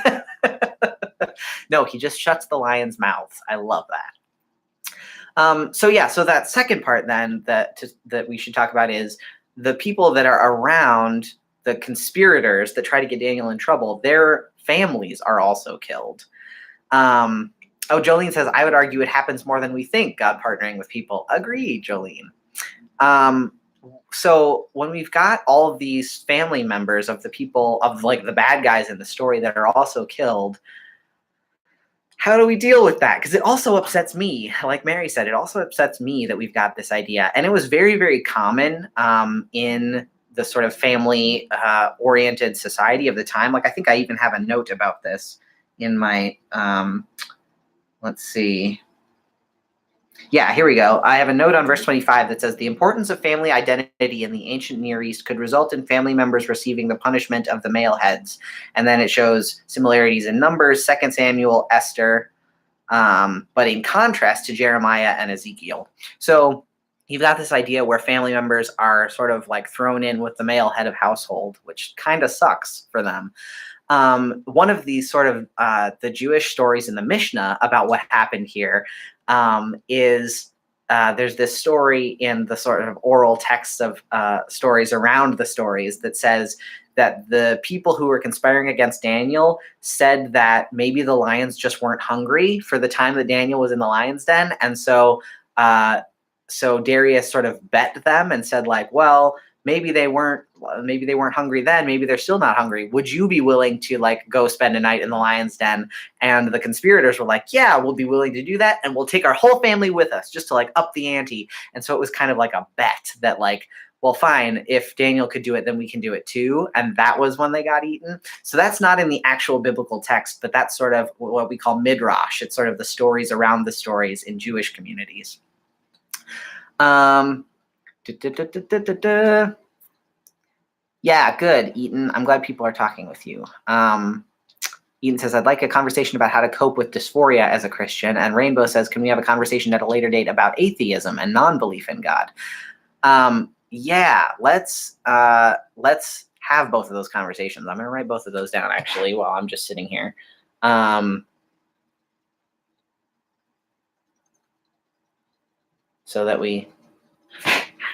S1: No, he just shuts the lions' mouths. I love that. So that second part then that we should talk about is the people that are around the conspirators that try to get Daniel in trouble. Their families are also killed. Jolene says, I would argue it happens more than we think, God partnering with people. Agreed, Jolene. So when we've got all of these family members of the people, of like the bad guys in the story that are also killed, how do we deal with that? Because it also upsets me. Like Mary said, it also upsets me that we've got this idea. And it was very, very common in the sort of family oriented society of the time. Like I think I even have a note about this in my, let's see. Yeah, here we go. I have a note on verse 25 that says, the importance of family identity in the ancient Near East could result in family members receiving the punishment of the male heads. And then it shows similarities in Numbers, 2 Samuel, Esther, but in contrast to Jeremiah and Ezekiel. So you've got this idea where family members are sort of like thrown in with the male head of household, which kind of sucks for them. One of these sort of the Jewish stories in the Mishnah about what happened here is there's this story in the sort of oral texts of stories around the stories that says that the people who were conspiring against Daniel said that maybe the lions just weren't hungry for the time that Daniel was in the lion's den. And so Darius sort of bet them and said like, well, maybe they weren't hungry then. Maybe they're still not hungry. Would you be willing to like go spend a night in the lion's den? And the conspirators were like, yeah, we'll be willing to do that. And we'll take our whole family with us just to like up the ante. And so it was kind of like a bet that like, well, fine, if Daniel could do it, then we can do it too. And that was when they got eaten. So that's not in the actual biblical text, but that's sort of what we call midrash. It's sort of the stories around the stories in Jewish communities. Yeah, good, Eaton. I'm glad people are talking with you. Eaton says, I'd like a conversation about how to cope with dysphoria as a Christian. And Rainbow says, can we have a conversation at a later date about atheism and non-belief in God? Yeah, let's have both of those conversations. I'm going to write both of those down, actually, while I'm just sitting here. So that we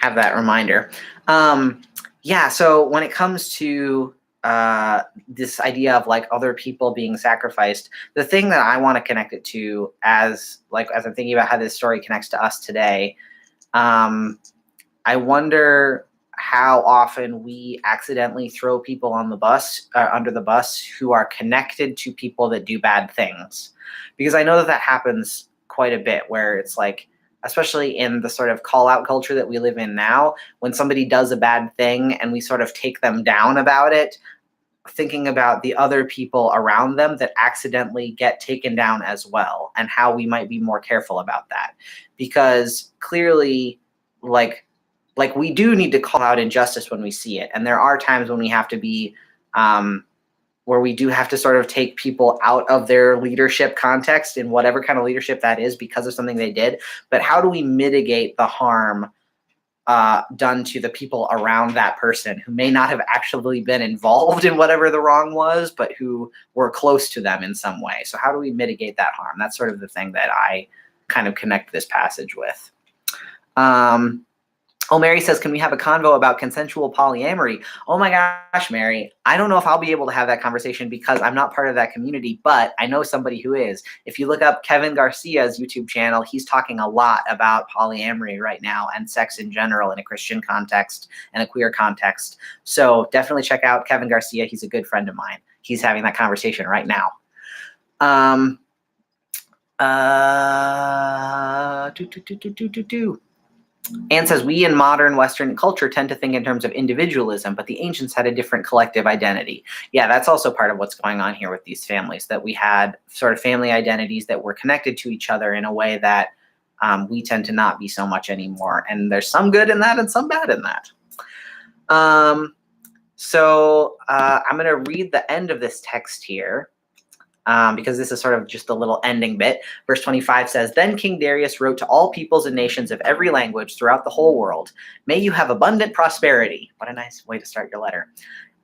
S1: have that reminder. Yeah, so when it comes to this idea of like other people being sacrificed, the thing that I want to connect it to as I'm thinking about how this story connects to us today, I wonder how often we accidentally throw people on the bus, under the bus, who are connected to people that do bad things. Because I know that happens quite a bit, where it's like, especially in the sort of call-out culture that we live in now, when somebody does a bad thing and we sort of take them down about it, thinking about the other people around them that accidentally get taken down as well, and how we might be more careful about that. Because clearly, like we do need to call out injustice when we see it. And there are times when we have to be, where we do have to sort of take people out of their leadership context, in whatever kind of leadership that is, because of something they did. But how do we mitigate the harm done to the people around that person who may not have actually been involved in whatever the wrong was, but who were close to them in some way. So how do we mitigate that harm? That's sort of the thing that I kind of connect this passage with. Oh, Mary says, can we have a convo about consensual polyamory? Oh my gosh, Mary, I don't know if I'll be able to have that conversation because I'm not part of that community, but I know somebody who is. If you look up Kevin Garcia's YouTube channel, he's talking a lot about polyamory right now and sex in general in a Christian context and a queer context. So definitely check out Kevin Garcia. He's a good friend of mine. He's having that conversation right now. Anne says, we in modern Western culture tend to think in terms of individualism, but the ancients had a different collective identity. Yeah, that's also part of what's going on here with these families, that we had sort of family identities that were connected to each other in a way that we tend to not be so much anymore. And there's some good in that and some bad in that. So I'm going to read the end of this text here. Because this is sort of just a little ending bit. Verse 25 says, then King Darius wrote to all peoples and nations of every language throughout the whole world, may you have abundant prosperity. What a nice way to start your letter.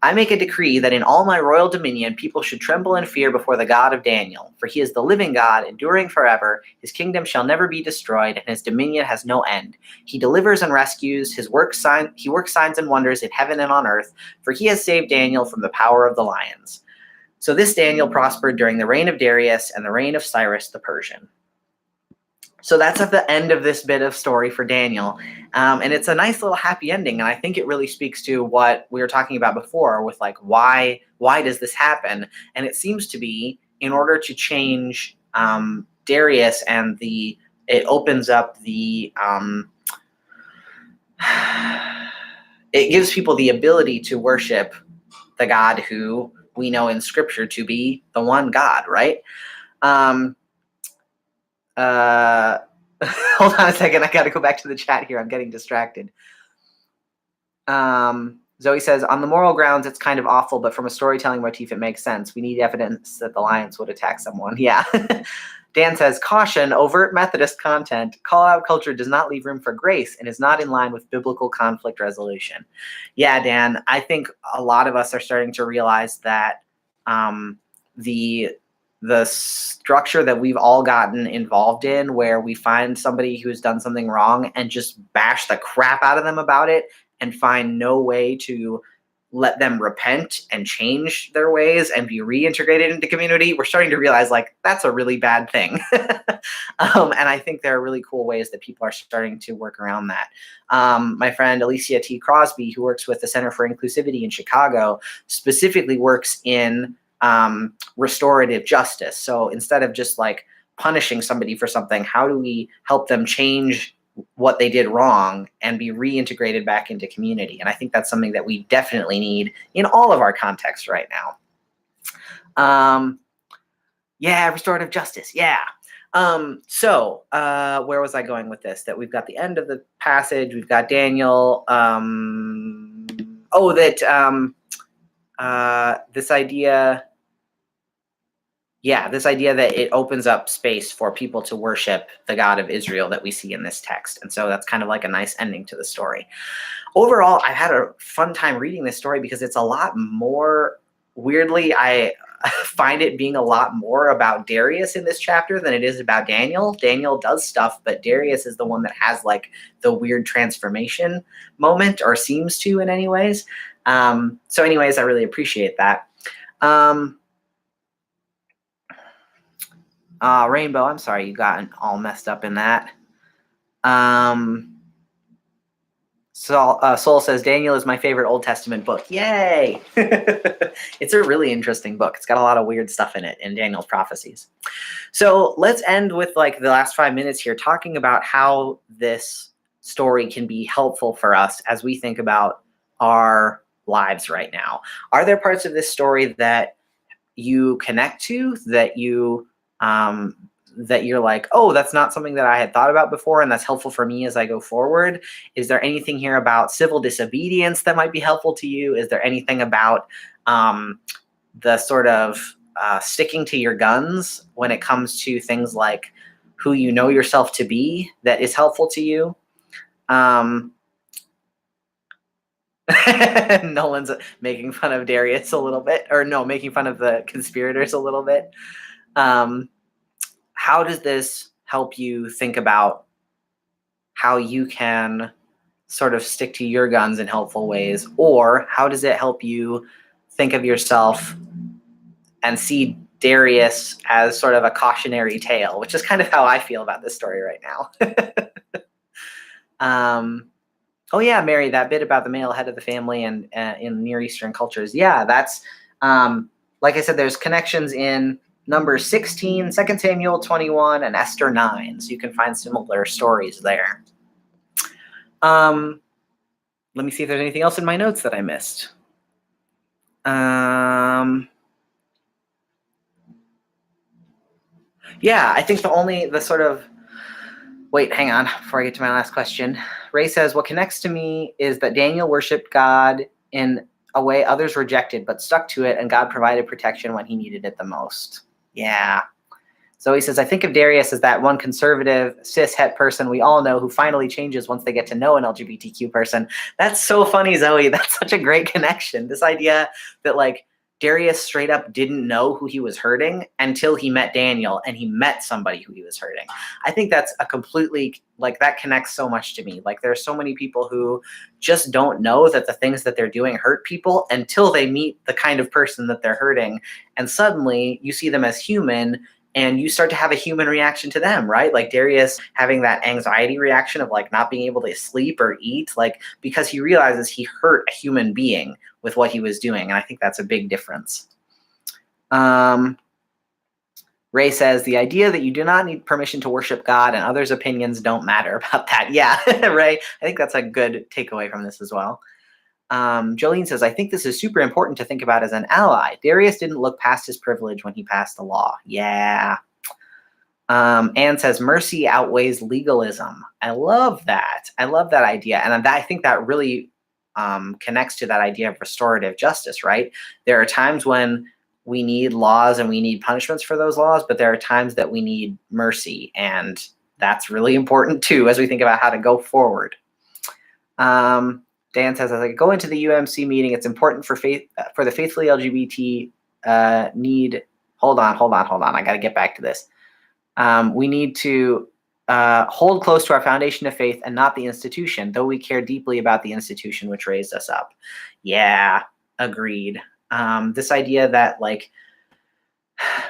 S1: I make a decree that in all my royal dominion, people should tremble and fear before the God of Daniel, for he is the living God, enduring forever. His kingdom shall never be destroyed, and his dominion has no end. He delivers and rescues. He works signs and wonders in heaven and on earth, for he has saved Daniel from the power of the lions. So this Daniel prospered during the reign of Darius and the reign of Cyrus the Persian. So that's at the end of this bit of story for Daniel. And it's a nice little happy ending. And I think it really speaks to what we were talking about before with like, why does this happen? And it seems to be in order to change Darius and it opens up the, it gives people the ability to worship the God who we know in scripture to be the one God, right? Hold on a second. I got to go back to the chat here. I'm getting distracted. Zoe says, on the moral grounds, it's kind of awful, but from a storytelling motif, it makes sense. We need evidence that the lions would attack someone. Yeah. Dan says, caution, overt Methodist content. Call-out culture does not leave room for grace and is not in line with biblical conflict resolution. Yeah, Dan, I think a lot of us are starting to realize that the structure that we've all gotten involved in, where we find somebody who's done something wrong and just bash the crap out of them about it and find no way to let them repent and change their ways and be reintegrated into community, we're starting to realize like that's a really bad thing. And I think there are really cool ways that people are starting to work around that. My friend Alicia T. Crosby, who works with the Center for Inclusivity in Chicago, specifically works in restorative justice. So instead of just like punishing somebody for something, how do we help them change what they did wrong and be reintegrated back into community? And I think that's something that we definitely need in all of our contexts right now. Yeah, restorative justice. Yeah. So where was I going with this? That we've got the end of the passage. We've got Daniel. This idea. Yeah, this idea that it opens up space for people to worship the God of Israel that we see in this text. And so that's kind of like a nice ending to the story. Overall, I've had a fun time reading this story because it's a lot more, weirdly, I find it being a lot more about Darius in this chapter than it is about Daniel. Daniel does stuff, but Darius is the one that has like the weird transformation moment, or seems to in any ways. So anyways, I really appreciate that. Rainbow, I'm sorry you got all messed up in that. Soul says, Daniel is my favorite Old Testament book. Yay! It's a really interesting book. It's got a lot of weird stuff in it in Daniel's prophecies. So let's end with like the last 5 minutes here talking about how this story can be helpful for us as we think about our lives right now. Are there parts of this story that you connect to, that you that you're like, oh, that's not something that I had thought about before, and that's helpful for me as I go forward? Is there anything here about civil disobedience that might be helpful to you? Is there anything about the sort of sticking to your guns when it comes to things like who you know yourself to be that is helpful to you? Nolan's making fun of Darius a little bit, or no, making fun of the conspirators a little bit. How does this help you think about how you can sort of stick to your guns in helpful ways? Or how does it help you think of yourself and see Darius as sort of a cautionary tale, which is kind of how I feel about this story right now. Oh yeah, Mary, that bit about the male head of the family and in Near Eastern cultures. Yeah, that's like I said, there's connections in Numbers 16, 2 Samuel 21, and Esther 9. So you can find similar stories there. Let me see if there's anything else in my notes that I missed. Yeah, I think wait, hang on, before I get to my last question. Ray says, what connects to me is that Daniel worshiped God in a way others rejected, but stuck to it, and God provided protection when he needed it the most. Yeah. Zoe says, I think of Darius as that one conservative, cis-het person we all know who finally changes once they get to know an LGBTQ person. That's so funny, Zoe. That's such a great connection. This idea that, like, Darius straight up didn't know who he was hurting until he met Daniel, and he met somebody who he was hurting. I think that's a completely, like, that connects so much to me. Like, there are so many people who just don't know that the things that they're doing hurt people until they meet the kind of person that they're hurting. And suddenly you see them as human, and you start to have a human reaction to them, right? Like Darius having that anxiety reaction of like not being able to sleep or eat, like because he realizes he hurt a human being with what he was doing. And I think that's a big difference. Ray says, the idea that you do not need permission to worship God and others' opinions don't matter about that. Yeah, Ray, I think that's a good takeaway from this as well. Jolene says, I think this is super important to think about as an ally. Darius didn't look past his privilege when he passed the law. Yeah. Anne says, mercy outweighs legalism. I love that. I love that idea. And I think that really connects to that idea of restorative justice, right? There are times when we need laws and we need punishments for those laws, but there are times that we need mercy. And that's really important too, as we think about how to go forward. Dan says, as I go into the UMC meeting, it's important for the faithfully LGBT need. Hold on. I got to get back to this. We need to hold close to our foundation of faith and not the institution, though we care deeply about the institution which raised us up. Yeah, agreed. This idea that like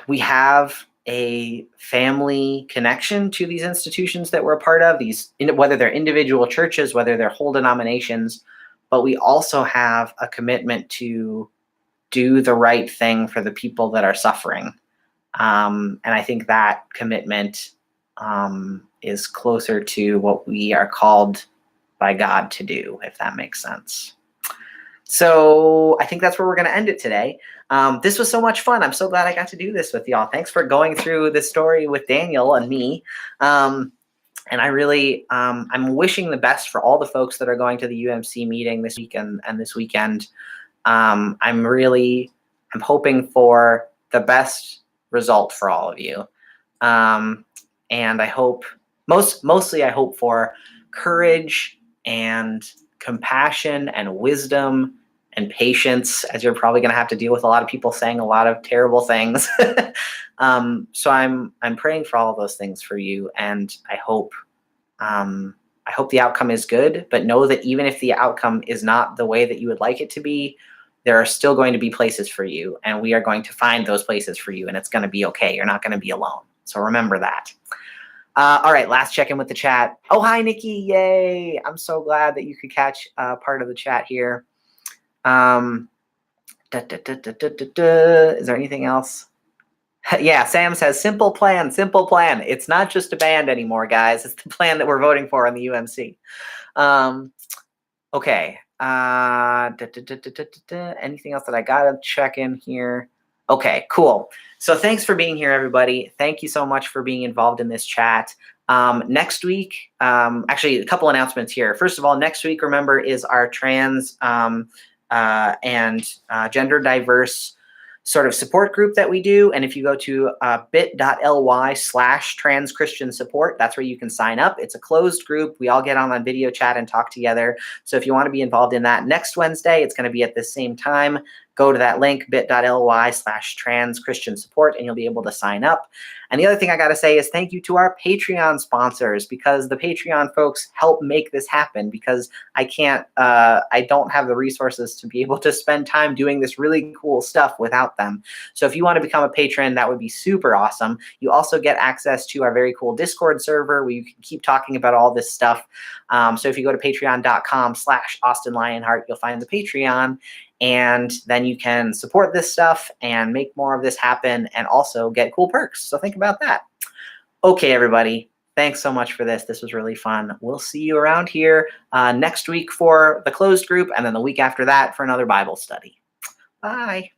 S1: we have a family connection to these institutions that we're a part of, whether they're individual churches, whether they're whole denominations, but we also have a commitment to do the right thing for the people that are suffering. And I think that commitment is closer to what we are called by God to do, if that makes sense. So I think that's where we're going to end it today. This was so much fun. I'm so glad I got to do this with y'all. Thanks for going through this story with Daniel and me. And I really, I'm wishing the best for all the folks that are going to the UMC meeting this week and this weekend. I'm hoping for the best result for all of you. And I hope, mostly I hope for courage and compassion and wisdom and patience, as you're probably going to have to deal with a lot of people saying a lot of terrible things. So I'm praying for all of those things for you, and I hope the outcome is good. But know that even if the outcome is not the way that you would like it to be, there are still going to be places for you, and we are going to find those places for you, and it's going to be okay. You're not going to be alone. So remember that. All right, last check-in with the chat. Oh, hi, Nikki. Yay. I'm so glad that you could catch part of the chat here. Is there anything else? Yeah, Sam says, simple plan, simple plan. It's not just a band anymore, guys. It's the plan that we're voting for on the UMC. Okay. Anything else that I got to check in here? Okay, cool. So thanks for being here, everybody. Thank you so much for being involved in this chat. Next week, actually, a couple announcements here. First of all, next week, remember, is our trans and gender diverse sort of support group that we do. And if you go to bit.ly/trans-Christian support, that's where you can sign up. It's a closed group. We all get on video chat and talk together. So if you want to be involved in that next Wednesday, it's going to be at the same time. Go to that link, bit.ly/trans-Christian support, and you'll be able to sign up. And the other thing I got to say is thank you to our Patreon sponsors, because the Patreon folks help make this happen, because I don't have the resources to be able to spend time doing this really cool stuff without them. So if you want to become a patron, that would be super awesome. You also get access to our very cool Discord server where you can keep talking about all this stuff. So if you go to patreon.com/Austin Lionheart, you'll find the Patreon. And then you can support this stuff and make more of this happen and also get cool perks. So think about that. Okay, everybody. Thanks so much for this. This was really fun. We'll see you around here next week for the closed group, and then the week after that for another Bible study. Bye.